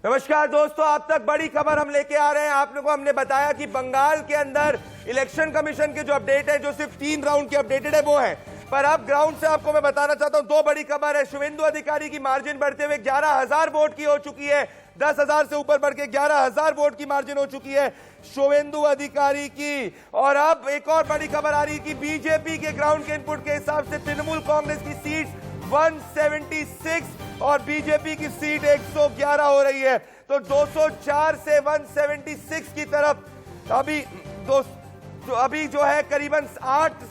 नमस्कार दोस्तों, आप तक बड़ी खबर हम लेके आ रहे हैं। आप लोगों को हमने बताया कि बंगाल के अंदर इलेक्शन कमीशन के जो अपडेट है, जो सिर्फ 3 राउंड की अपडेटेड है वो है, पर अब ग्राउंड से आपको मैं बताना चाहता हूं 2 बड़ी खबर है। शुवेंदु अधिकारी की मार्जिन बढ़ते हुए 11,000 वोट की हो चुकी है। 10,000 से ऊपर बढ़ के 11,000 वोट की मार्जिन हो चुकी है शुवेंदु अधिकारी की। और अब एक और बड़ी खबर आ रही है कि बीजेपी के ग्राउंड के इनपुट के हिसाब से तृणमूल कांग्रेस की सीट 176 और बीजेपी की सीट 111 हो रही है। तो 204 से 176 की तरफ अभी जो है करीबन 8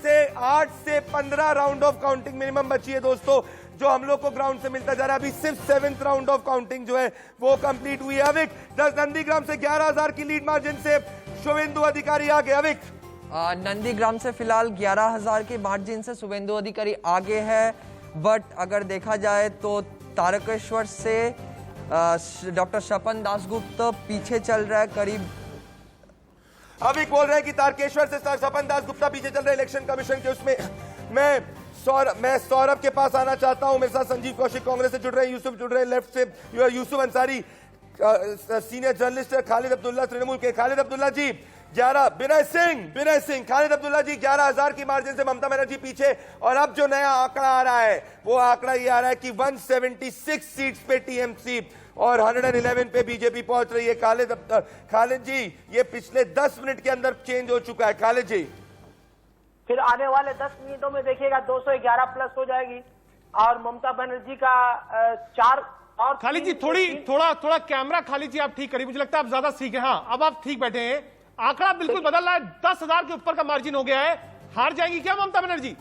से 15 राउंड ऑफ काउंटिंग मिनिमम बची है दोस्तों, जो हम लोग को ग्राउंड से मिलता जा रहा है। अभी सिर्फ 7th राउंड ऑफ काउंटिंग जो है वो कंप्लीट हुई है। अविक, नंदीग्राम से 11,000 की लीड मार्जिन से शुवेंदु अधिकारी आगे। अविक, नंदीग्राम से फिलहाल 11,000 की मार्जिन से शुवेंदु अधिकारी आगे है, बट अगर देखा जाए तो तारकेश्वर से डॉक्टर स्वपन दासगुप्त पीछे चल रहा है करीब। अभी बोल रहे हैं कि तारकेश्वर से स्वपन दासगुप्ता पीछे चल रहे हैं इलेक्शन कमीशन के उसमें। मैं सौरभ के पास आना चाहता हूं। मेरे साथ संजीव कौशिक कांग्रेस से जुड़ रहे हैं, यूसुफ जुड़ रहे हैं लेफ्ट से, यूसुफ अंसारी सीनियर जर्नलिस्ट, खालिद अब्दुल्ला तृणमूल के। खालिद अब्दुल्ला जी 11, विनय सिंह, खालिद अब्दुल्ला जी 11,000 की मार्जिन से ममता बनर्जी पीछे। और अब जो नया आंकड़ा आ रहा है वो आंकड़ा ये आ रहा है कि 176 सीट्स पे टीएमसी और 111 पे बीजेपी पहुंच रही है। खालिद जी, ये पिछले 10 मिनट के अंदर चेंज हो चुका है। खालिद जी, फिर आने वाले 10 मिनटों में देखिएगा 211 प्लस हो जाएगी और ममता बनर्जी का 4 और। खालिद जी थोड़ा कैमरा खालिद जी आप ठीक करिए, मुझे लगता है आप ज्यादा सीखे। हाँ, अब आप ठीक बैठे हैं। आंकड़ा बिल्कुल बदल रहा है, 10,000 के ऊपर का मार्जिन हो गया है। हार जाएंगी क्या ममता बनर्जी?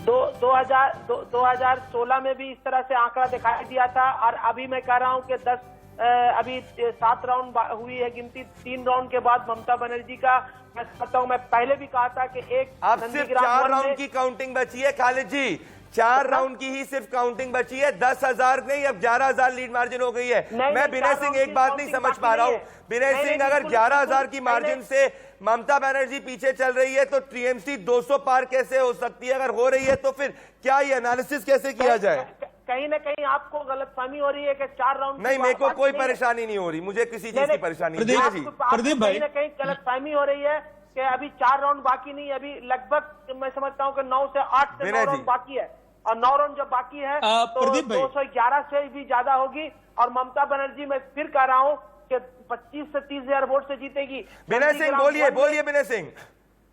2016 में भी इस तरह से आंकड़ा दिखाई दिया था और अभी मैं कह रहा हूं कि अभी 7 राउंड हुई है गिनती। 3 राउंड के बाद ममता बनर्जी का मैं समझता हूं, मैं पहले भी कहा था कि अब सिर्फ 4 राउंड की काउंटिंग बची है। खालिद जी, 4 राउंड की ही सिर्फ काउंटिंग बची है। 10,000 नहीं, अब 11,000 लीड मार्जिन हो गई है। मैं विनय सिंह एक बात नहीं समझ पा रहा हूं। विनय सिंह, अगर 11,000 की मार्जिन से ममता बनर्जी पीछे चल रही है तो टीएमसी 200 पार कैसे हो सकती है? अगर हो रही है तो फिर क्या ये एनालिसिस कैसे किया जाए? कहीं ना कहीं आपको गलतफहमी हो रही है कि 4 राउंड नहीं, मेरे को कोई परेशानी नहीं हो रही, मुझे किसी चीज की परानी नहीं। प्रदीप भाई, कहीं ना कहीं गलतफहमी हो रही है कि अभी 4 राउंड बाकी नहीं, अभी लगभग मैं समझता हूं कि 9 से 8 से 9 राउंड बाकी है। और 9 राउंड जब बाकी है तो 211 से भी ज्यादा होगी। और ममता बनर्जी, मैं फिर कह रहा हूं कि 25 से 30,000 वोट से जीतेगी। विनय सिंह बोलिए विनय सिंह।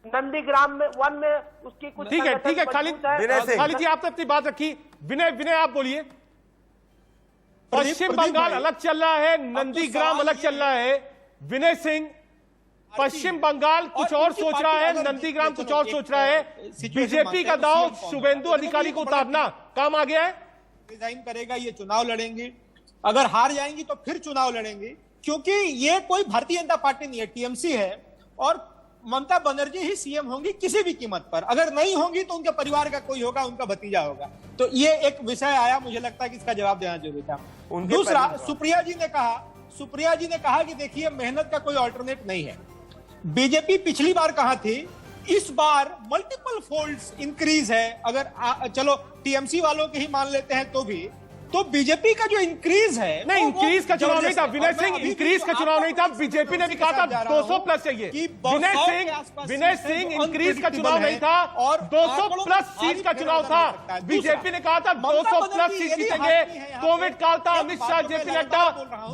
नंदीग्राम में 1 में उसकी कुछ ठीक है खालिद जी आपने अपनी बात रखी। विनय आप बोलिए। पश्चिम बंगाल अलग चल रहा है, नंदीग्राम अलग चल रहा है। विनय सिंह, पश्चिम बंगाल कुछ और सोच रहा है, नंदीग्राम कुछ और सोच रहा है। बीजेपी का दांव शुवेंदु अधिकारी को उतारना काम आ गया है। रिजाइन करेगा, ये चुनाव लड़ेंगी। अगर हार जाएंगी तो फिर चुनाव लड़ेंगी, क्योंकि ये कोई भारतीय जनता पार्टी नहीं है, टीएमसी है। और ममता बनर्जी ही सीएम होंगी किसी भी कीमत पर। अगर नहीं होंगी तो उनके परिवार का कोई होगा, उनका भतीजा होगा। तो ये एक विषय आया, मुझे लगता है कि इसका जवाब देना जरूरी था। दूसरा, सुप्रिया जी ने कहा कि देखिए मेहनत का कोई ऑल्टरनेट नहीं है। बीजेपी पिछली बार कहां थी, इस बार मल्टीपल फोल्ड्स इंक्रीज है। अगर चलो टीएमसी वालों के ही मान लेते हैं तो बीजेपी का जो इंक्रीज है, नहीं इंक्रीज का चुनाव नहीं था विनय सिंह, इंक्रीज का चुनाव नहीं था। बीजेपी ने भी कहा था 200 प्लस चाहिए। विनय सिंह इंक्रीज का चुनाव नहीं था और 200 प्लस सीट का चुनाव था। बीजेपी ने कहा था 200 प्लस सीट जीतेंगे। कोविड काल था, अमित शाह, जेपी नड्डा,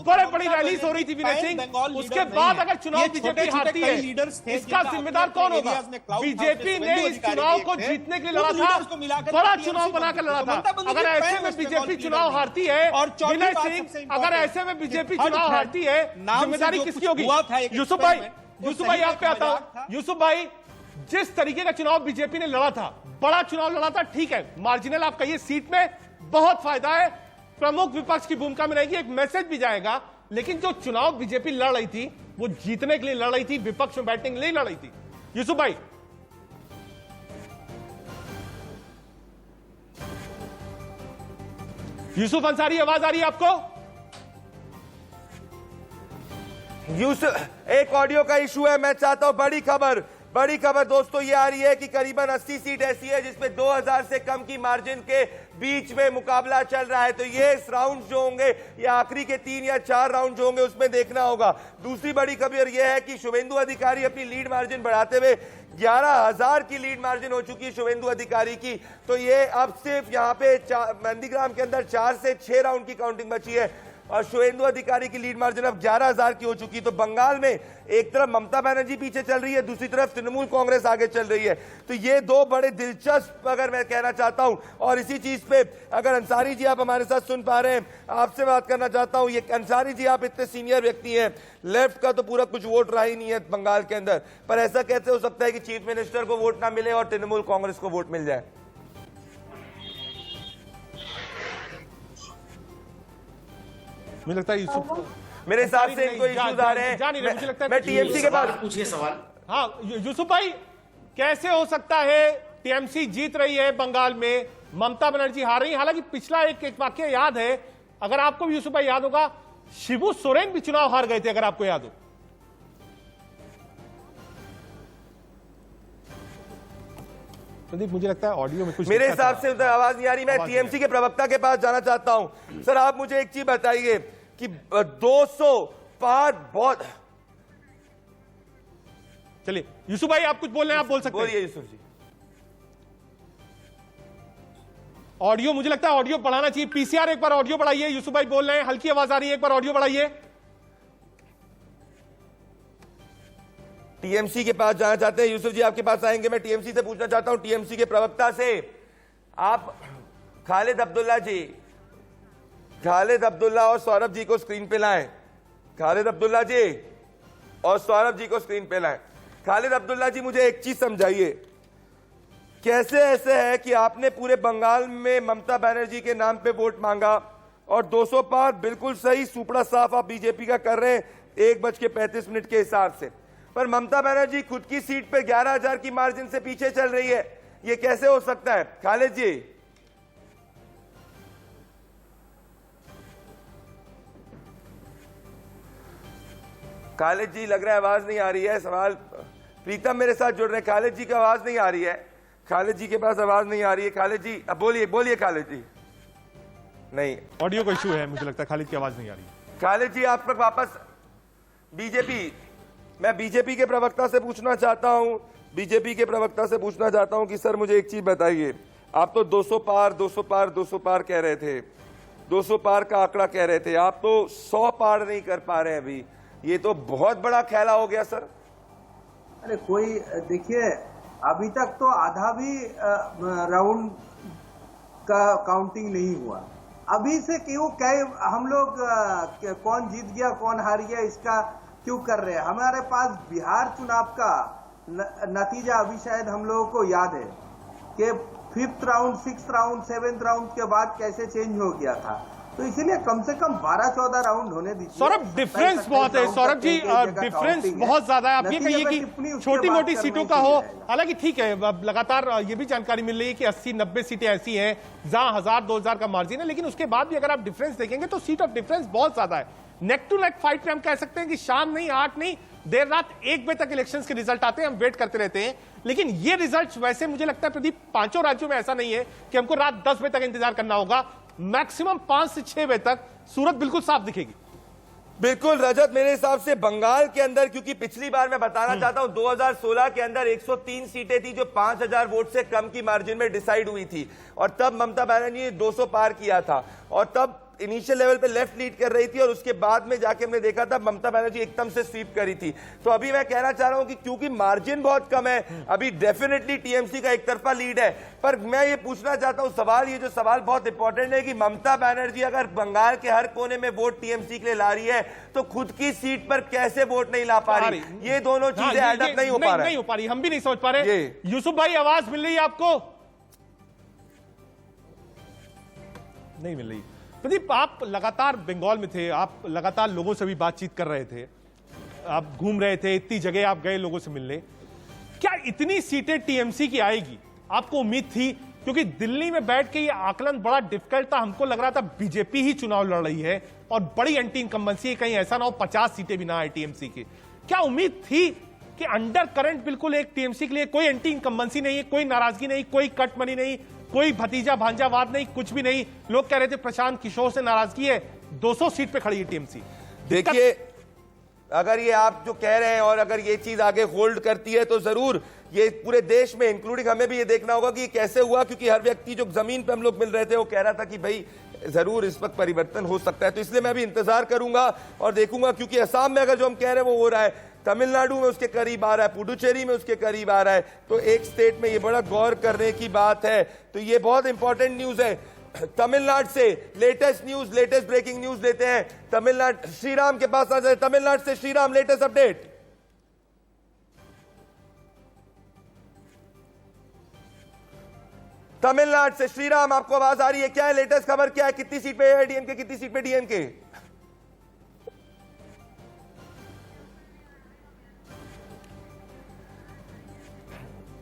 बड़ी रैलीज हो रही थी विनय सिंह। उसके बाद अगर चुनाव बीजेपी हारती है, इसका जिम्मेदार कौन होगा? बीजेपी ने इस चुनाव को जीतने के लिए लड़ा था, बड़ा चुनाव बनाकर लड़ा था। अगर ऐसे में बीजेपी चुनाव हारती है और विनय सिंह, अगर ऐसे में बीजेपी चुनाव हारती है, जिम्मेदारी किसकी होगी? यूसुफ भाई आप पे आता हूं। यूसुफ भाई, जिस तरीके का चुनाव बीजेपी ने लड़ा था, बड़ा चुनाव लड़ा था, ठीक है, मार्जिनल आप कहिए, सीट में बहुत फायदा है, प्रमुख विपक्ष की भूमिका में रहेगी, एक मैसेज भी जाएगा। लेकिन जो चुनाव बीजेपी लड़ रही थी वो जीतने के लिए लड़ रही थी, विपक्ष में बैठने के लिए लड़ रही थी। यूसुफ भाई, यूसुफ अंसारी, आवाज आ रही है आपको? यूसुफ, एक ऑडियो का इशू है। मैं चाहता हूं बड़ी खबर बड़ी खबर दोस्तों ये आ रही है कि करीबन 80 सीट ऐसी है जिसमें 2000 से कम की मार्जिन के बीच में मुकाबला चल रहा है। तो ये राउंड जो होंगे ये आखिरी के 3 या 4 राउंड जो होंगे उसमें देखना होगा। दूसरी बड़ी खबर यह है कि शुभेंदु अधिकारी अपनी लीड मार्जिन बढ़ाते हुए 11,000 की लीड मार्जिन हो चुकी है शुभेंदु अधिकारी की। तो ये अब सिर्फ यहाँ पे नंदीग्राम के अंदर 4 से 6 राउंड की काउंटिंग बची है और शुभेंदु अधिकारी की लीड मार्जिन अब 11,000 की हो चुकी। तो बंगाल में एक तरफ ममता बनर्जी पीछे चल रही है, दूसरी तरफ तृणमूल कांग्रेस आगे चल रही है। तो ये दो बड़े दिलचस्प अगर मैं कहना चाहता हूं। और इसी चीज पे अगर अंसारी जी आप हमारे साथ सुन पा रहे हैं, आपसे बात करना चाहता हूं। ये अंसारी जी आप इतने सीनियर व्यक्ति हैं, लेफ्ट का तो पूरा कुछ वोट रहा ही नहीं है बंगाल के अंदर, पर ऐसा कैसे हो सकता है कि चीफ मिनिस्टर को वोट ना मिले और तृणमूल कांग्रेस को वोट मिल जाए? मुझे लगता है यूसुफ, मेरे हिसाब से इनको इश्यूज आ रहे हैं। मुझे लगता है मैं टीएमसी के पास पूछिए सवाल। हाँ यूसुफ भाई, कैसे हो सकता है टीएमसी जीत रही है बंगाल में, ममता बनर्जी हार रही है? हालांकि पिछला एक वाक्य याद है, अगर आपको भी यूसुफ भाई याद होगा, शिबू सोरेन भी चुनाव हार गए थे, अगर आपको याद हो। मुझे लगता है ऑडियो में कुछ मेरे हिसाब से उधर आवाज नहीं आ रही। मैं टीएमसी के प्रवक्ता के पास जाना चाहता हूं। सर आप मुझे एक चीज बताइए कि 200 पार बहुत। चलिए यूसुफ भाई आप कुछ बोल रहे हैं, आप बोल सकते हैं। बोलिए यूसुफ जी। ऑडियो मुझे लगता है ऑडियो बढ़ाना चाहिए। पीसीआर एक बार ऑडियो बढ़ाइए। यूसुफ भाई बोल रहे हैं, हल्की आवाज आ रही है, एक बार ऑडियो बढ़ाइए। टीएमसी के पास जाना चाहते हैं। यूसुफ जी आपके पास आएंगे। मैं टीएमसी से पूछना चाहता हूं, टीएमसी के प्रवक्ता से, आप खालिद अब्दुल्ला और सौरभ जी को स्क्रीन पे लाएं। खालिद अब्दुल्ला जी और सौरभ जी को स्क्रीन पे लाएं। खालिद अब्दुल्ला जी मुझे एक चीज समझाइए, कैसे ऐसे है कि आपने पूरे बंगाल में ममता बनर्जी के नाम पे वोट मांगा और 200 पार बिल्कुल सही सुपड़ा साफ आप बीजेपी का कर रहे हैं 1:35 के हिसाब से, पर ममता बनर्जी खुद की सीट पे 11,000 की मार्जिन से पीछे चल रही है। ये कैसे हो सकता है खालिद जी? खालिद जी लग रहा है आवाज नहीं आ रही है। सवाल प्रीतम मेरे साथ जुड़ रहे हैं। खालिद जी की आवाज नहीं आ रही है। खालिद जी के पास आवाज नहीं आ रही है। खालिद जी अब बोलिए खालिद जी। नहीं, ऑडियो का इशू है, मुझे लगता है खालिद की आवाज नहीं आ रही। खालिद जी आप पर वापस बीजेपी, मैं बीजेपी के प्रवक्ता से पूछना चाहता हूं, कि सर मुझे एक चीज बताइए, आप तो 200 पार कह रहे थे, 200 पार का आंकड़ा कह रहे थे, आप तो 100 पार नहीं कर पा रहे हैं अभी। ये तो बहुत बड़ा खेला हो गया सर। अरे कोई देखिए, अभी तक तो आधा भी राउंड का काउंटिंग नहीं हुआ। अभी से क्यों हम लोग कौन जीत गया कौन हार गया इसका क्यों कर रहे हैं? हमारे पास बिहार चुनाव का नतीजा अभी शायद हम लोगों को याद है कि 5th round, 6th round, 7th round के बाद कैसे चेंज हो गया था। तो इसीलिए कम से कम 12-14 राउंड होने दीजिए। सौरभ डिफरेंस बहुत है, सौरभ जी डिफरेंस बहुत ज्यादा है। आप ये कहिए कि छोटी मोटी सीटों का हो, हालांकि ठीक है, लगातार ये भी जानकारी मिल रही है कि 80-90 सीटें ऐसी हैं जहां 1000-2000 का मार्जिन है, लेकिन उसके बाद भी अगर आप डिफरेंस देखेंगे तो सीट ऑफ डिफरेंस बहुत ज्यादा है। नेक टू नेक फाइट में हम कह सकते हैं कि शाम नहीं, 8 नहीं, देर रात 1 बजे तक इलेक्शंस के रिजल्ट आते हैं, हम वेट करते रहते हैं। लेकिन ये रिजल्ट वैसे मुझे लगता है प्रदीप 5 राज्यों में ऐसा नहीं है कि हमको रात 10 बजे तक इंतजार करना होगा। मैक्सिमम 5 से 6 बजे तक सूरत बिल्कुल साफ दिखेगी। बिल्कुल रजत, मेरे हिसाब से बंगाल के अंदर, क्योंकि पिछली बार मैं बताना चाहता हूं 2016 के अंदर 103 सीटें थी जो 5000 वोट से कम की मार्जिन में डिसाइड हुई थी और तब ममता बनर्जी ने 200 पार किया था और तब इनिशियल लेवल पे लेफ्ट लीड कर रही थी और उसके बाद में जाके हमने देखा था ममता बनर्जी एकदम से स्वीप करी थी। तो अभी मैं कहना चाह रहा हूं कि क्योंकि मार्जिन बहुत कम है, अभी डेफिनेटली टीएमसी का एक तरफा लीड है। पर मैं ये पूछना चाहता हूं सवाल, ये जो सवाल बहुत इंपॉर्टेंट है कि ममता बनर्जी अगर बंगाल के हर कोने में वोट टीएमसी के लिए ला रही है तो खुद की सीट पर कैसे वोट नहीं ला पा रही? ये दोनों चीजें एड अप नहीं हो पा रही। हम भी नहीं समझ पा रहे। यूसुफ भाई आवाज मिल रही है आपको? नहीं मिल रही। प्रदीप आप लगातार बंगाल में थे, आप लगातार लोगों से भी बातचीत कर रहे थे, आप घूम रहे थे, इतनी जगह आप गए लोगों से मिलने। क्या इतनी सीटें टीएमसी की आएगी? आपको उम्मीद थी? क्योंकि दिल्ली में बैठ के ये आकलन बड़ा डिफिकल्ट था, हमको लग रहा था बीजेपी ही चुनाव लड़ रही है और बड़ी एंटी इनकम्बेंसी है, कहीं ऐसा ना हो 50 सीटें भी ना आए टीएमसी की। क्या उम्मीद थी कि अंडर करंट बिल्कुल एक टीएमसी के लिए कोई एंटी इनकम्बेंसी नहीं है, कोई नाराजगी नहीं, कोई कट मनी नहीं, कोई भतीजा भांजावाद नहीं, कुछ भी नहीं। लोग कह रहे थे प्रशांत किशोर से नाराजगी है, 200 सीट पे खड़ी है टीएमसी। देखिए, अगर ये आप जो कह रहे हैं और अगर ये चीज आगे होल्ड करती है तो जरूर ये पूरे देश में इंक्लूडिंग हमें भी ये देखना होगा कि ये कैसे हुआ, क्योंकि हर व्यक्ति जो जमीन पे हम लोग मिल रहे थे वो कह रहा था कि भाई जरूर इस वक्त परिवर्तन हो सकता है। तो इसलिए मैं भी इंतजार करूंगा और देखूंगा, क्योंकि असम में अगर जो हम कह रहे हैं वो हो रहा है, तमिलनाडु में उसके करीब आ रहा है, पुडुचेरी में उसके करीब आ रहा है, तो एक स्टेट में ये बड़ा गौर करने की बात है। तो ये बहुत इंपॉर्टेंट न्यूज है। तमिलनाडु से latest news, latest breaking news देते हैं। तमिलनाडु, श्रीराम के पास आ जाए। तमिलनाडु से श्रीराम, लेटेस्ट अपडेट। तमिलनाडु से श्रीराम, आपको आवाज आ रही है? क्या है लेटेस्ट खबर, क्या है? कितनी सीट पे एआईडीएमके, कितनी सीट पे डीएमके?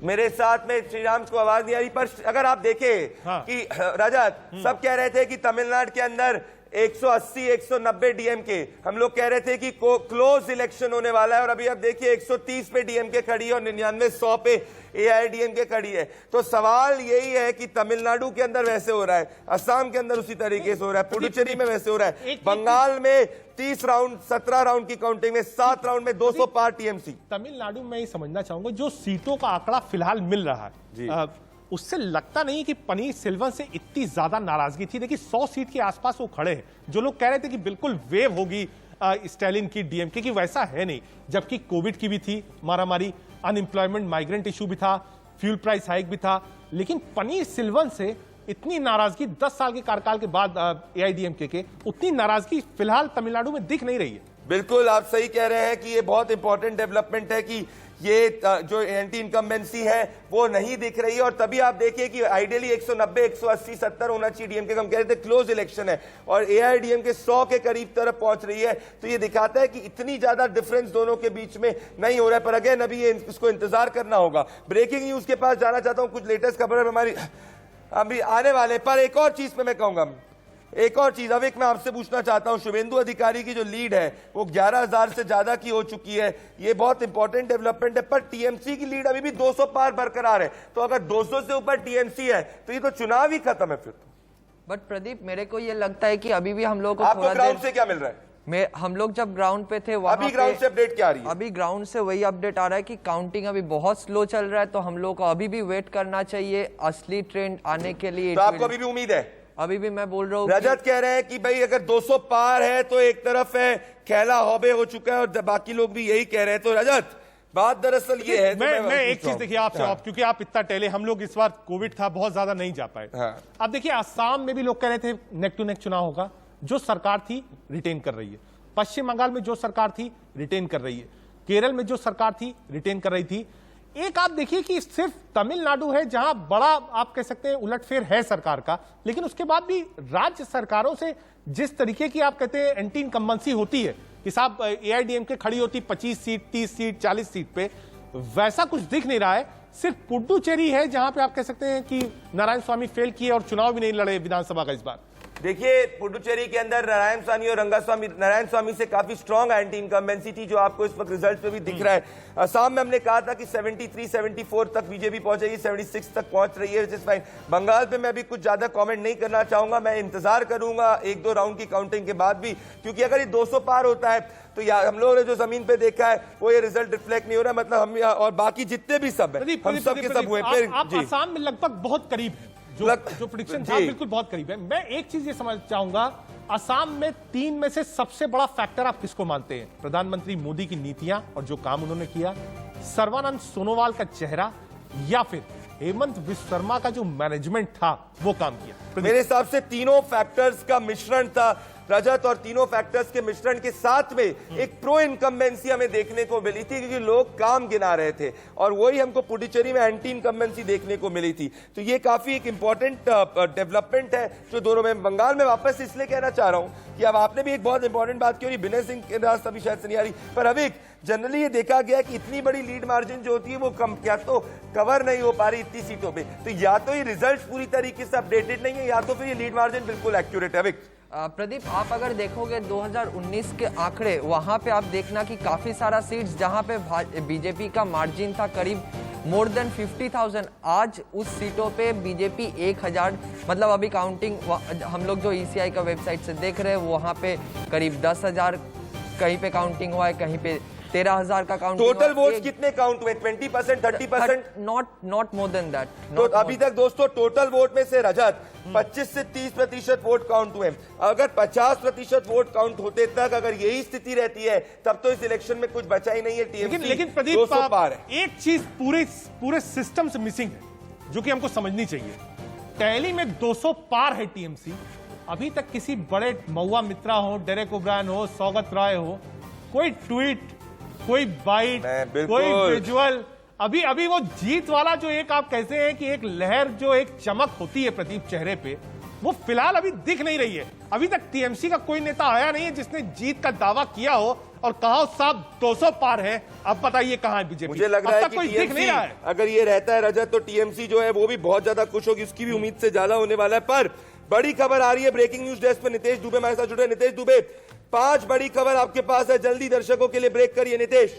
मेरे साथ में श्रीराम को आवाज नहीं आ रही, पर अगर आप देखें कि रजत, सब कह रहे थे कि तमिलनाडु के अंदर 180 190 डीएमके, हम लोग कह रहे थे कि क्लोज इलेक्शन होने वाला है, और अभी आप देखिए 130 पे डीएमके खड़ी है और 99-100 पे एआईडीएमके खड़ी है। तो सवाल यही है कि तमिलनाडु के अंदर वैसे हो रहा है, असम के अंदर उसी तरीके से हो रहा है, पुडुचेरी में वैसे हो रहा है, बंगाल में 30 राउंड 17 राउंड की काउंटिंग में 7 राउंड में 200 पार टीएमसी। तमिलनाडु में ही समझना चाहूंगा, जो सीटों का आंकड़ा फिलहाल मिल रहा है उससे लगता नहीं कि पनीर सेल्वन से इतनी ज्यादा नाराजगी थी। देखिए 100 सीट के आसपास वो खड़े हैं। जो लोग कह रहे थे कि बिल्कुल वेव होगी स्टैलिन की, डीएमके की, वैसा है नहीं। जबकि कोविड की भी थी मारामारी, अनएम्प्लॉयमेंट, माइग्रेंट इशू भी था, फ्यूल प्राइस हाइक भी था, लेकिन पनीर सेल्वन से इतनी नाराजगी 10 साल के कार्यकाल के बाद एआईडीएमके के, उतनी नाराजगी फिलहाल तमिलनाडु में दिख नहीं रही है। बिल्कुल आप सही कह रहे हैं कि ये बहुत इंपॉर्टेंट डेवलपमेंट है कि ये जो एंटी इनकम्बेंसी है वो नहीं दिख रही है। और तभी आप देखिए कि आइडियली 190 180 70 होना चाहिए डीएमके, हम कह रहे थे क्लोज इलेक्शन है, और एआईडीएमके 100 के करीब तरफ पहुंच रही है। तो ये दिखाता है कि इतनी ज्यादा डिफरेंस दोनों के बीच में नहीं हो रहा है। पर अगेन अभी ये इसको इंतजार करना होगा। ब्रेकिंग न्यूज के पास जाना चाहता हूं, कुछ लेटेस्ट खबर हमारी अभी आने वाले। पर एक और चीज पे मैं कहूंगा, एक और चीज अब एक मैं आपसे पूछना चाहता हूं, शुभेंदु अधिकारी की जो लीड है वो 11,000 से ज्यादा की हो चुकी है, ये बहुत इंपॉर्टेंट डेवलपमेंट है। पर टीएमसी की लीड अभी भी 200 पार बरकरार है। तो अगर 200 से ऊपर टीएमसी है तो ये तो चुनाव ही खत्म है फिर। बट प्रदीप, मेरे को ये लगता है कि अभी भी हम लोग को आपको ग्राउंड से क्या मिल रहा है? हम लोग जब ग्राउंड पे थे वहां अभी ग्राउंड से अपडेट क्या आ रही है? अभी ग्राउंड से वही अपडेट आ रहा है कि काउंटिंग अभी बहुत स्लो चल रहा है, तो हम लोग को अभी भी वेट करना चाहिए असली ट्रेंड आने के लिए। तो आपको अभी भी उम्मीद है? अभी भी मैं बोल रहा हूँ, रजत कह रहे हैं कि भाई अगर 200 पार है तो एक तरफ है खेला हौबे हो चुका है, और बाकी लोग भी यही कह रहे हैं। तो रजत, बात दरअसल ये है, मैं एक चीज देखिए आपसे, क्योंकि आप इतना टहले, हम लोग इस बार कोविड था बहुत ज्यादा नहीं जा पाए। अब देखिए असम में भी लोग कह रहे थे नेक टू नेक चुनाव होगा, जो सरकार थी रिटेन कर रही है। पश्चिम बंगाल में जो सरकार थी रिटेन कर रही है। केरल में जो सरकार थी रिटेन कर रही थी। एक आप देखिए कि सिर्फ तमिलनाडु है जहां बड़ा आप कह सकते हैं उलटफेर है सरकार का, लेकिन उसके बाद भी राज्य सरकारों से जिस तरीके की आप कहते हैं एंटी इनकम्बेंसी होती है कि साहब एआईडीएमके खड़ी होती 25 सीट 30 सीट 40 सीट पे, वैसा कुछ दिख नहीं रहा है। सिर्फ पुडुचेरी है जहां पे आप कह सकते हैं कि नारायण स्वामी फेल किए और चुनाव भी नहीं लड़े विधानसभा का इस बार। देखिए पुडुचेरी के अंदर नारायण स्वामी और रंगास्वामी, नारायण स्वामी से काफी स्ट्रॉन्ग एंटी इनकम्बेंसी थी, जो आपको इस वक्त रिजल्ट पे भी दिख रहा है। असम में हमने कहा था कि 73 74 तक बीजेपी पहुंचेगी, 76 तक पहुंच रही है, फाइन। बंगाल पे मैं अभी कुछ ज्यादा कमेंट नहीं करना चाहूंगा, मैं इंतजार करूंगा 1-2 राउंड की काउंटिंग के बाद भी, क्योंकि अगर ये 200 पार होता है तो यार हम लोगों ने जो जमीन पे देखा है वो ये रिजल्ट रिफ्लेक्ट नहीं हो रहा। मतलब हम और बाकी जितने भी सब है हम सब के सब हुए। आप असम में लगभग बहुत करीब है, जो प्रेडिक्शन था बिल्कुल बहुत करीब है। मैं एक चीज ये समझ चाहूंगा, असम में 3 में से सबसे बड़ा फैक्टर आप किसको मानते हैं? प्रधानमंत्री मोदी की नीतियां और जो काम उन्होंने किया, सर्बानंद सोनोवाल का चेहरा, या फिर हेमंत विश्व शर्मा का जो मैनेजमेंट था वो काम किया? मेरे हिसाब से तीनों फैक्टर्स का मिश्रण था रजत, और तीनों फैक्टर्स के मिश्रण के साथ में एक प्रो इनकम्बेंसी हमें देखने को मिली थी, क्योंकि लोग काम गिना रहे थे, और वही हमको पुडुचेरी में एंटी इनकम्बेंसी देखने को मिली थी। तो ये काफी एक इंपॉर्टेंट डेवलपमेंट है जो दोनों में। बंगाल में वापस इसलिए कहना चाह रहा हूं कि अब आपने भी एक बहुत इंपॉर्टेंट बात की, विनय सिंह के रास्ता भी शायद से नहीं आ रही, पर अभी जनरली ये देखा गया कि इतनी बड़ी लीड मार्जिन जो होती है वो कम क्या तो कवर नहीं हो पा रही इतनी सीटों पे। तो या तो ये रिजल्ट पूरी तरीके से अपडेटेड नहीं है, या तो फिर ये लीड मार्जिन बिल्कुल एक्यूरेट है। प्रदीप, आप अगर देखोगे 2019 के आंकड़े, वहां पे आप देखना कि काफी सारा सीट्स जहां पे बीजेपी का मार्जिन था करीब मोर देन 50,000, आज उस सीटों पे बीजेपी 1,000, मतलब अभी काउंटिंग हम लोग जो ईसीआई का वेबसाइट से देख रहे हैं वहां पे करीब 10,000 कहीं पे काउंटिंग हुआ है, कहीं पे 13,000 का काउंटिंग। टोटल वोट्स कितने काउंट हुए? 20%, 30%? Not more than that. तो अभी तक दोस्तों टोटल वोट में से रजत 25 से 30% वोट काउंट हुए। अगर 50% वोट काउंट होते तक अगर यही स्थिति रहती है तब तो इस इलेक्शन में कुछ बचा ही नहीं है। टीएमसी लेकिन प्रदीप, एक चीज पूरे सिस्टम से मिसिंग है जो कि हमको समझनी चाहिए। टैली में 200 पार है टीएमसी। अभी तक किसी बड़े महुआ मित्रा हो, डेरेक ओब्रायन हो, सौगत राय हो, कोई ट्वीट, कोई बाइट, कोई विजुअल, अभी वो जीत वाला जो एक आप कहते हैं कि एक लहर, जो एक चमक होती है प्रदीप चेहरे पे, वो फिलहाल अभी दिख नहीं रही है। अभी तक टीएमसी का कोई नेता आया नहीं है जिसने जीत का दावा किया हो और कहा हो साहब 200 पार है। अब बताइए कहां है बीजेपी? मुझे लग रहा है कि कोई दिख नहीं रहा है। अगर ये रहता है रजत तो टीएमसी जो है वो भी बहुत ज्यादा खुश होगी, उसकी भी उम्मीद से ज्यादा होने वाला है। पर बड़ी खबर आ रही है ब्रेकिंग न्यूज डेस्क पे, नितेश दुबे हमारे साथ जुड़े। नितेश दुबे, 5 बड़ी खबर आपके पास है, जल्दी दर्शकों के लिए ब्रेक करिए नितेश।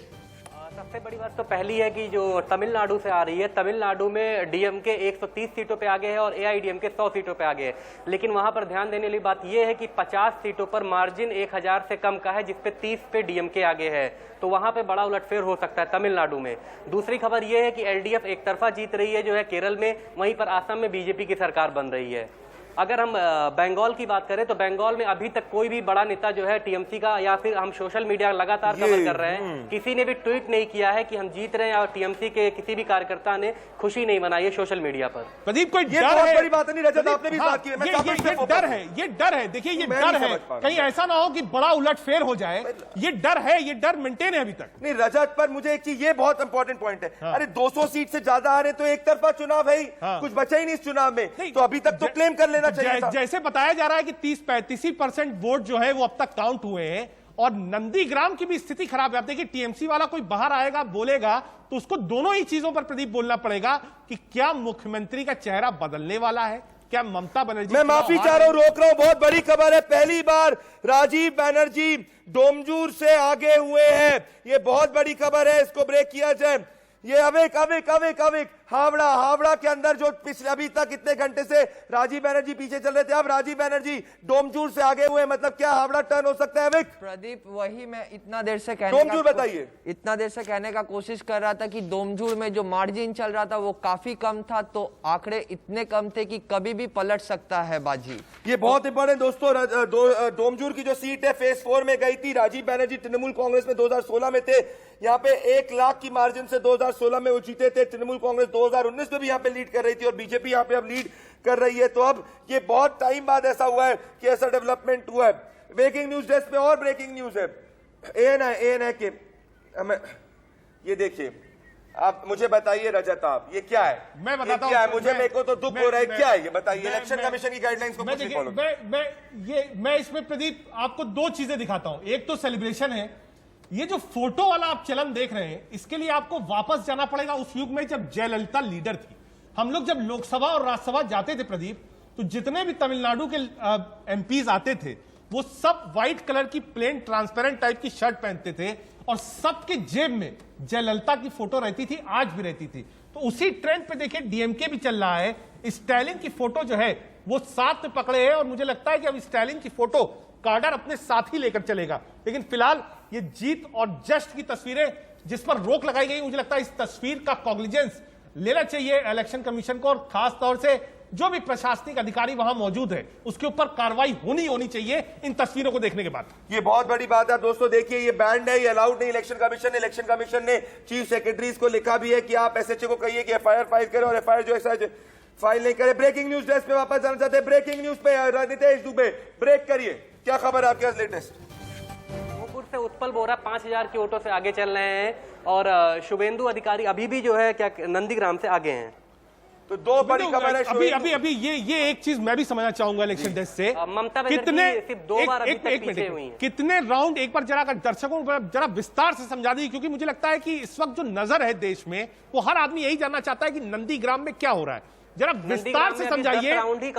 सबसे बड़ी बात तो पहली है कि जो तमिलनाडु से आ रही है, तमिलनाडु में डीएमके 130 सीटों पे आगे है और एआईडीएमके 100 सीटों पे आगे है। लेकिन वहां पर ध्यान देने वाली बात यह है कि 50 सीटों पर मार्जिन 1000 से कम का है, जिसपे 30 पे डीएमके आगे है। तो वहां पे बड़ा उलटफेर हो सकता है तमिलनाडु में। दूसरी खबर यह है कि एलडीएफ एक तरफा जीत रही है जो है केरल में, वहीं पर असम में बीजेपी की सरकार बन रही है। अगर हम बंगाल की बात करें तो बंगाल में अभी तक कोई भी बड़ा नेता जो है टीएमसी का, या फिर हम सोशल मीडिया लगातार कवर कर रहे हैं, किसी ने भी ट्वीट नहीं किया है कि हम जीत रहे हैं, और टीएमसी के किसी भी कार्यकर्ता ने खुशी नहीं मनाई है सोशल मीडिया पर। प्रदीप, कोई ये बहुत बड़ी बात नहीं रजत, आपने भी बात की है। ये डर है, देखिए ये डर है, कहीं ऐसा ना हो कि बड़ा उलटफेर हो जाए। ये डर है, ये डर मेंटेन है अभी तक। नहीं रजत, पर मुझे एक चीज, ये बहुत इंपॉर्टेंट पॉइंट है। अरे 200 सीट से ज्यादा आ रहे तो एक तरफा चुनाव है ही, कुछ बचा ही नहीं इस चुनाव में। तो अभी तक तो क्लेम कर लेना चाहिए था। जैसे बताया जा रहा है कि 30-35% वोट जो है वो अब तक काउंट हुए हैं, और नंदीग्राम की भी स्थिति खराब है। आप देखिए टीएमसी वाला कोई बाहर आएगा बोलेगा तो उसको दोनों ही चीजों पर प्रदीप बोलना पड़ेगा कि क्या मुख्यमंत्री का चेहरा बदलने वाला है, क्या ममता बनर्जी। मैं माफी चाह रहा हूं, रोक रहा हूं, बहुत बड़ी खबर है। पहली बार राजीव बनर्जी डोमजूर से आगे हुए हैं, ये बहुत बड़ी खबर है, इसको ब्रेक किया जाए। ये अविक हावड़ा के अंदर जो पिछले अभी तक इतने घंटे से राजीव बनर्जी पीछे चल रहे थे, अब राजीव बनर्जी डोमजूर से आगे हुए, मतलब क्या हावड़ा टर्न हो सकता है अविक? प्रदीप, वही मैं इतना देर से कहने का कोशिश कर रहा था कि डोमजूर में जो मार्जिन चल रहा था वो काफी कम था, तो आंकड़े इतने कम थे कि कभी भी पलट सकता है बाजी। ये बहुत इंपॉर्टेंट दोस्तों, डोमजूर की जो सीट है फेज 4 में गई थी। राजीव बनर्जी तृणमूल कांग्रेस में 2016 में थे, यहाँ पे 1 लाख की मार्जिन से 2016 में वो जीते थे। तृणमूल कांग्रेस 2019 में भी यहाँ पे लीड कर रही थी और बीजेपी यहाँ पे अब लीड कर रही है। तो अब ये बहुत टाइम बाद ऐसा हुआ है कि ऐसा डेवलपमेंट हुआ है। ब्रेकिंग न्यूज डेस्क पे और ब्रेकिंग न्यूज है, एएनआई के ये देखिए, आप मुझे बताइए रजत, आप ये क्या है? मैं बताता हूं, मुझे मेरे को तो दुख हो रहा है, क्या है ये बताइए? इलेक्शन कमीशन की गाइडलाइंस को मैं इसमें प्रदीप आपको 2 चीजें दिखाता हूं। एक तो सेलिब्रेशन है, ये जो फोटो वाला आप चलन देख रहे हैं, इसके लिए आपको वापस जाना पड़ेगा उस युग में जब जयललिता लीडर थी। हम लोग जब लोकसभा और राज्यसभा जाते थे प्रदीप, तो जितने भी तमिलनाडु के एमपीज आते थे वो सब व्हाइट कलर की प्लेन ट्रांसपेरेंट टाइप की शर्ट पहनते थे और सबके जेब में जयललिता की फोटो रहती थी, आज भी रहती थी। तो उसी ट्रेंड पे देखिए डीएमके भी चल रहा है। स्टालिन की फोटो जो है वो साथ में पकड़े है, और मुझे लगता है कि अब स्टालिन की फोटो कार्डर अपने साथ ही लेकर चलेगा। लेकिन फिलहाल ये जीत और जश्न की तस्वीरें जिस पर रोक लगाई गई, मुझे लगता है इस तस्वीर का कॉग्निजेंस लेना चाहिए इलेक्शन कमीशन को, और खास तौर से जो भी प्रशासनिक अधिकारी वहां मौजूद है उसके ऊपर कार्रवाई होनी चाहिए इन तस्वीरों को देखने के बाद। ये बहुत बड़ी बात है दोस्तों, देखिए ये बैंड है, ये अलाउड नहीं इलेक्शन कमीशन ने चीफ सेक्रेटरीज को लिखा भी है कि आप एसएचओ को कहिए कि एफआईआर फाइल करें, और एफआईआर जो है फाइल नहीं करे। ब्रेकिंग न्यूज डेस्क पे वापस जाना चाहते हैं, ब्रेकिंग न्यूज पे नितेश दुबे ब्रेक करिए, क्या खबर है आपके पास लेटेस्ट? से उत्पल बोरा 5000 के वोटों से आगे चल रहे हैं, और शुभेंदु अधिकारी अभी भी जो है क्या नंदीग्राम से आगे हैं। तो 2 बड़ी खबर है। अभी ये एक चीज मैं भी समझना चाहूंगा इलेक्शन डेस्क से, ममता बनर्जी सिर्फ 2 बार अभी तक पीछे हुई हैं। कितने राउंड एक बार जरा दर्शकों को जरा विस्तार से समझा दी, क्योंकि मुझे लगता है कि इस वक्त जो नजर है देश में, वो हर आदमी यही जानना चाहता है कि नंदीग्राम में क्या हो रहा है। जरा विस्तार से समझाइए,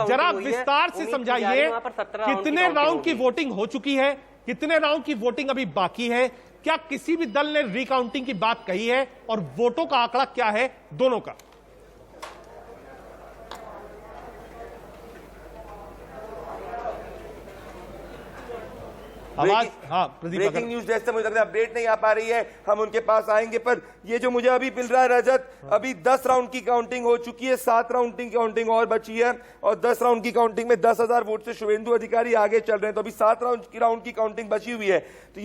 जरा विस्तार से समझाइए कितने राउंड की वोटिंग हो चुकी है, कितने राउंड की वोटिंग अभी बाकी है, क्या किसी भी दल ने रिकाउंटिंग की बात कही है और वोटों का आंकड़ा क्या है दोनों का? आवाज, हाँ प्रदीप, ब्रेकिंग न्यूज जैसे मुझे लग रहा है अपडेट नहीं आ पा रही है, हम उनके पास आएंगे। पर ये जो मुझे अभी मिल रहा है रजत, अभी 10 राउंड की काउंटिंग हो चुकी है, 7 राउंड की काउंटिंग और बची है, और 10 राउंड की काउंटिंग में 10,000 वोट से शुभेंदु अधिकारी आगे चल रहे हैं। तो अभी 7 राउंड की काउंटिंग बची हुई है। तो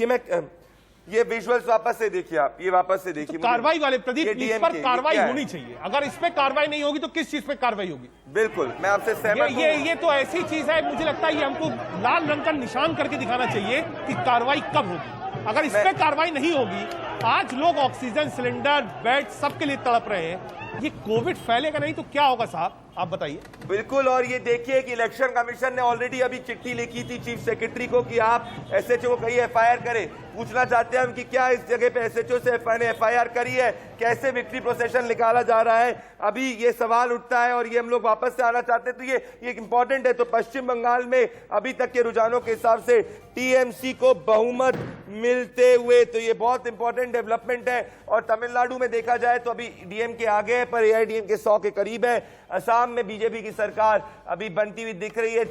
ये विजुअल्स वापस से देखिए, आप ये वापस से देखिए। तो कार्रवाई वाले प्रदीप, इस पर कार्रवाई होनी चाहिए। अगर इस पे कार्रवाई नहीं होगी तो किस चीज पे कार्रवाई होगी? बिल्कुल, मैं आपसे सहमत हूं। ये तो ऐसी चीज है, मुझे लगता है ये हमको लाल रंग का निशान करके दिखाना चाहिए कि कार्रवाई कब होगी। अगर इस पे कार्रवाई नहीं होगी, आज लोग ऑक्सीजन सिलेंडर, बेड सबके लिए तड़प रहे हैं, ये कोविड फैलेगा नहीं तो क्या होगा साहब, आप बताइए। बिल्कुल, और ये देखिए कि इलेक्शन कमीशन ने ऑलरेडी अभी चिट्ठी लिखी थी चीफ सेक्रेटरी को कि आप एसएचओ को कहिए एफआईआर करें। पूछना चाहते हैं हम कि क्या इस जगह पे एसएचओ से एफआईआर करी है, कैसे विक्ट्री प्रोसेशन निकाला जा रहा है, अभी ये सवाल उठता है और ये हम लोग वापस से आना चाहते हैं। तो ये इंपॉर्टेंट है। तो पश्चिम बंगाल में अभी तक के रुझानों के हिसाब से टीएमसी को बहुमत मिलते हुए, तो ये बहुत इंपॉर्टेंट डेवलपमेंट है। और तमिलनाडु में देखा जाए तो अभी डीएमके आगे है, पर एआईडीएमके 100 के करीब है। असम में बीजेपी की सरकार अभी बनती हुई दिख रही है,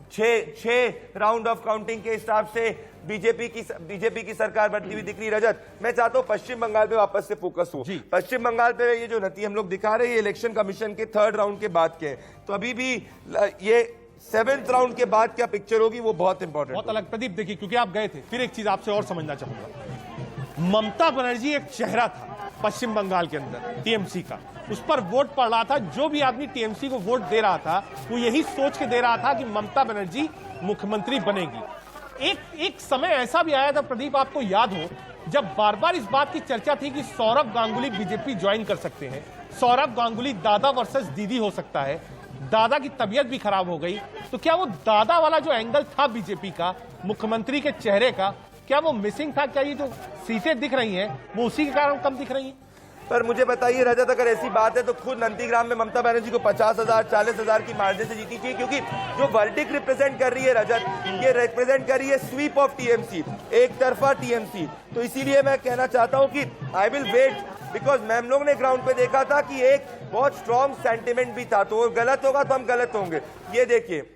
6 राउंड ऑफ काउंटिंग के हिसाब से बीजेपी की सरकार बनती हुई दिख रही। रजत, मैं चाहता हूं पश्चिम बंगाल पे वापस से फोकस हो। पश्चिम बंगाल पे ये जो नतीजे हम लोग दिखा रहे हैं, इलेक्शन कमीशन के 3rd राउंड के बाद के, तो अभी भी ये 7th राउंड के बाद क्या पिक्चर होगी वो बहुत इंपॉर्टेंट, बहुत अलग। प्रदीप देखिए, क्योंकि आप गए थे, फिर एक चीज आपसे और समझना चाहूंगा। ममता बनर्जी एक चेहरा था पश्चिम बंगाल के अंदर टीएमसी का, उस पर वोट पड़ रहा था। जो भी आदमी टीएमसी को वोट दे रहा था वो यही सोच के दे रहा था कि ममता बनर्जी मुख्यमंत्री बनेगी। एक समय ऐसा भी आया था प्रदीप, आपको याद हो, जब बार बार इस बात की चर्चा थी कि सौरभ गांगुली बीजेपी ज्वाइन कर सकते हैं, सौरभ गांगुली दादा वर्सेस दीदी हो सकता है, दादा की तबीयत भी खराब हो गई। तो क्या वो दादा वाला जो एंगल था बीजेपी का, मुख्यमंत्री के चेहरे का, क्या वो मिसिंग था? क्या ये जो सीटें दिख रही हैं वो उसी के कारण कम दिख रही हैं? पर मुझे बताइए रजत, अगर ऐसी बात है तो खुद नंदीग्राम में ममता बनर्जी को 50,000 40,000 की मार्जिन से जीती चाहिए, क्योंकि जो वर्डिक्ट रिप्रेजेंट कर रही है रजत, ये रिप्रेजेंट कर रही है स्वीप ऑफ टीएमसी, एक तरफा टीएमसी। तो इसीलिए मैं कहना चाहता हूं कि आई विल वेट, बिकॉज हम लोग ने ग्राउंड पे देखा था कि एक बहुत स्ट्रॉन्ग सेंटिमेंट भी था। तो गलत होगा तो हम गलत होंगे। ये देखिए,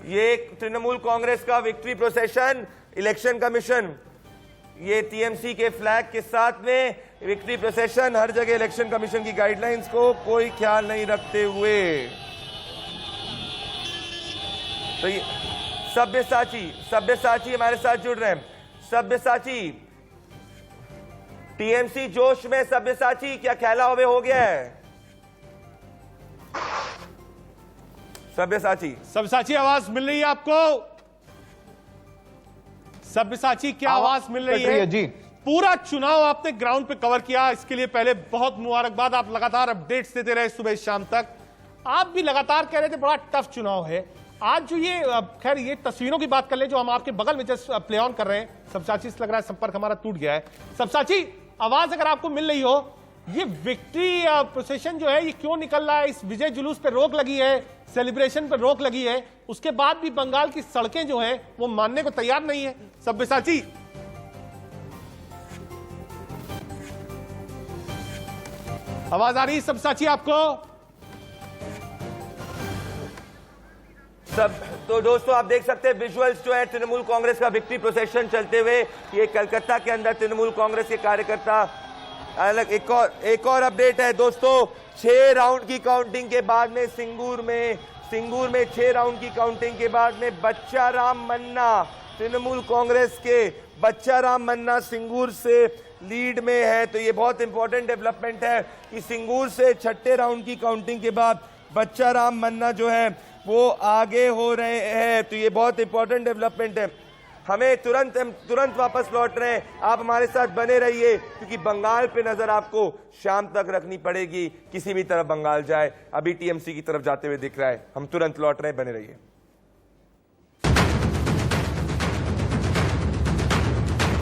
ये तृणमूल कांग्रेस का विक्ट्री प्रोसेशन, इलेक्शन कमीशन ये टीएमसी के फ्लैग के साथ में विक्ट्री प्रोसेशन, हर जगह इलेक्शन कमीशन की गाइडलाइंस को कोई ख्याल नहीं रखते हुए। तो ये सब्यसाची हमारे साथ जुड़ रहे हैं। सब्यसाची, टीएमसी जोश में, सब्यसाची क्या ख्याल हो गया है? सब्यसाची आवाज मिल रही है आपको? सब्यसाची क्या आवाज मिल रही है जी? पूरा चुनाव आपने ग्राउंड पे कवर किया, इसके लिए पहले बहुत मुबारकबाद। आप लगातार अपडेट्स देते रहे सुबह शाम तक, आप भी लगातार कह रहे थे बड़ा टफ चुनाव है। आज जो ये, खैर ये तस्वीरों की बात कर ले जो हम आपके बगल में जस्ट प्ले ऑन कर रहे हैं। सब्यसाची से लग रहा है संपर्क हमारा टूट गया है। सब्यसाची, आवाज अगर आपको मिल रही हो, ये विक्ट्री प्रोसेशन जो है ये क्यों निकल रहा है? इस विजय जुलूस पे रोक लगी है, सेलिब्रेशन पे रोक लगी है, उसके बाद भी बंगाल की सड़कें जो हैं वो मानने को तैयार नहीं है। सब्यसाची, आवाज आ रही है सब्यसाची आपको? तो दोस्तों आप देख सकते हैं विजुअल्स जो है तृणमूल कांग्रेस का विक्ट्री प्रोसेशन चलते हुए, ये कलकत्ता के अंदर तृणमूल कांग्रेस के कार्यकर्ता। अलग एक और अपडेट है दोस्तों, 6 राउंड की काउंटिंग के बाद में सिंगूर में 6 राउंड की काउंटिंग के बाद में बच्चा राम मन्ना, तृणमूल कांग्रेस के बच्चा राम मन्ना सिंगूर से लीड में है। तो ये बहुत इंपॉर्टेंट डेवलपमेंट है कि सिंगूर से 6ठे राउंड की काउंटिंग के बाद बच्चा राम मन्ना जो है वो आगे हो रहे हैं। तो ये बहुत इंपॉर्टेंट डेवलपमेंट है। हमें तुरंत वापस लौट रहे हैं, आप हमारे साथ बने रहिए, क्योंकि बंगाल पे नजर आपको शाम तक रखनी पड़ेगी। किसी भी तरफ बंगाल जाए, अभी टीएमसी की तरफ जाते हुए दिख रहा है। हम तुरंत लौट रहे हैं, बने रहिए।